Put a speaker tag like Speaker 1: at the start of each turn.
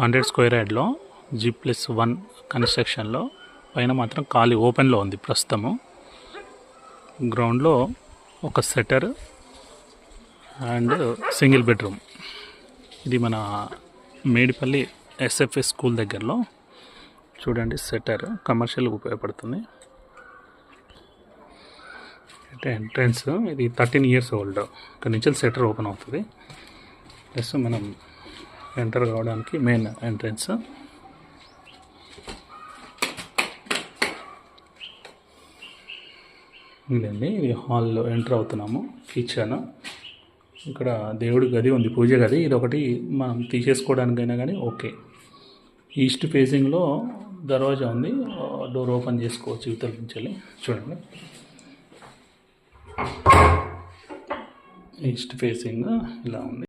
Speaker 1: 100 square యార్డ్లో G+1 కన్స్ట్రక్షన్లో పైన మాత్రం ఖాళీ ఓపెన్లో ఉంది ప్రస్తుతము. గ్రౌండ్లో ఒక సెటర్ అండ్ సింగిల్ బెడ్రూమ్. ఇది మన మేడిపల్లి SFS స్కూల్ దగ్గరలో చూడండి. సెటర్ కమర్షియల్గా ఉపయోగపడుతుంది. అంటే ఎంట్రన్స్ ఇది 13 years ఓల్డ్. ఇక్కడ నుంచి సెటర్ ఓపెన్ అవుతుంది. ప్లస్ మనం ఎంటర్ కావడానికి మెయిన్ ఎంట్రన్స్. ఇదండి, ఇది హాల్లో ఎంటర్ అవుతున్నాము. కిచెన్, ఇక్కడ దేవుడి గది ఉంది, పూజ గది. ఇది ఒకటి మనం తీసేసుకోవడానికైనా కానీ ఓకే. ఈస్ట్ ఫేసింగ్లో దర్వాజా ఉంది, డోర్ ఓపెన్ చేసుకోవచ్చు ఇవతల నుంచి. చూడండి, ఈస్ట్ ఫేసింగ్ ఇలా ఉంది.